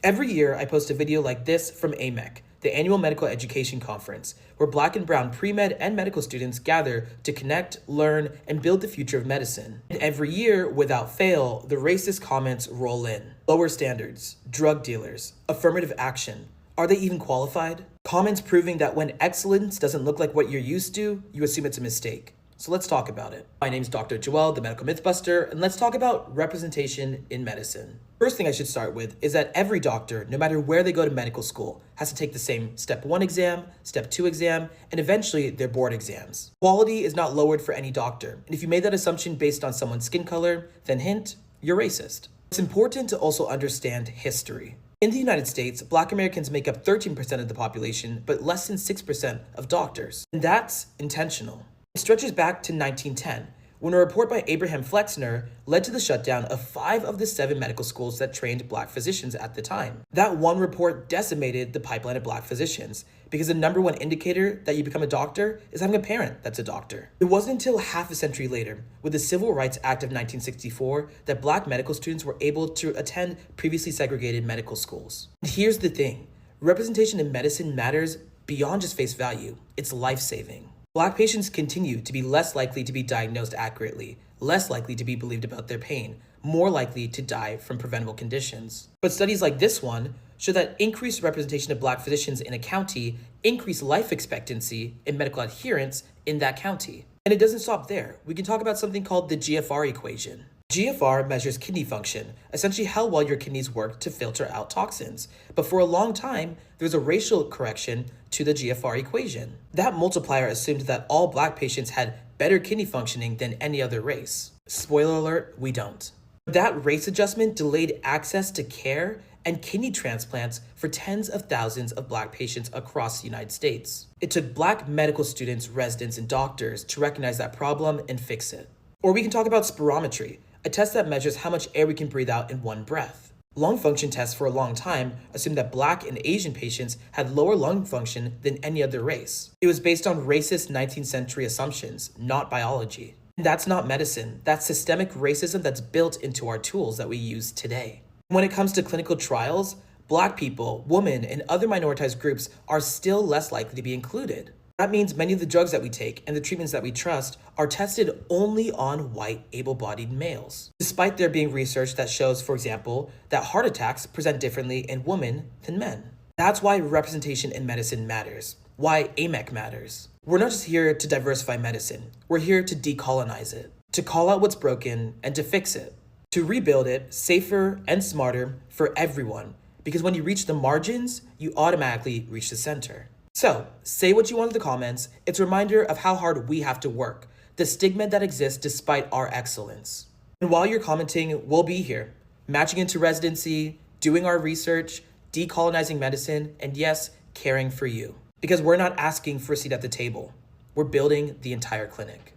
Every year, I post a video like this from AMEC, the Annual Medical Education Conference, where Black and brown pre-med and medical students gather to connect, learn, and build the future of medicine. And every year, without fail, the racist comments roll in. Lower standards, drug dealers, affirmative action. Are they even qualified? Comments proving that when excellence doesn't look like what you're used to, you assume it's a mistake. So let's talk about it. My name's Dr. Joel, the Medical Mythbuster, and let's talk about representation in medicine. First thing I should start with is that every doctor, no matter where they go to medical school, has to take the same Step 1 exam, Step 2 exam, and eventually their board exams. Quality is not lowered for any doctor, and if you made that assumption based on someone's skin color, then hint, you're racist. It's important to also understand history. In the United States, Black Americans make up 13% of the population, but less than 6% of doctors. And that's intentional. It stretches back to 1910, when a report by Abraham Flexner led to the shutdown of 5 of the 7 medical schools that trained Black physicians at the time. That one report decimated the pipeline of Black physicians, because the number one indicator that you become a doctor is having a parent that's a doctor. It wasn't until half a century later, with the Civil Rights Act of 1964, that Black medical students were able to attend previously segregated medical schools. And here's the thing, representation in medicine matters beyond just face value, it's life-saving. Black patients continue to be less likely to be diagnosed accurately, less likely to be believed about their pain, more likely to die from preventable conditions. But studies like this one show that increased representation of Black physicians in a county increase life expectancy and medical adherence in that county. And it doesn't stop there. We can talk about something called the GFR equation. GFR measures kidney function, essentially how well your kidneys work to filter out toxins. But for a long time, there was a racial correction to the GFR equation. That multiplier assumed that all Black patients had better kidney functioning than any other race. Spoiler alert, we don't. That race adjustment delayed access to care and kidney transplants for tens of thousands of Black patients across the United States. It took Black medical students, residents, and doctors to recognize that problem and fix it. Or we can talk about spirometry, a test that measures how much air we can breathe out in one breath. Lung function tests for a long time assumed that Black and Asian patients had lower lung function than any other race. It was based on racist 19th century assumptions, not biology. And that's not medicine, that's systemic racism that's built into our tools that we use today. When it comes to clinical trials, Black people, women, and other minoritized groups are still less likely to be included. That means many of the drugs that we take and the treatments that we trust are tested only on white, able-bodied males. Despite there being research that shows, for example, that heart attacks present differently in women than men. That's why representation in medicine matters, why AMEC matters. We're not just here to diversify medicine, we're here to decolonize it, to call out what's broken and to fix it, to rebuild it safer and smarter for everyone, because when you reach the margins, you automatically reach the center. So, say what you want in the comments. It's a reminder of how hard we have to work, the stigma that exists despite our excellence. And while you're commenting, we'll be here, matching into residency, doing our research, decolonizing medicine, and yes, caring for you. Because we're not asking for a seat at the table. We're building the entire clinic.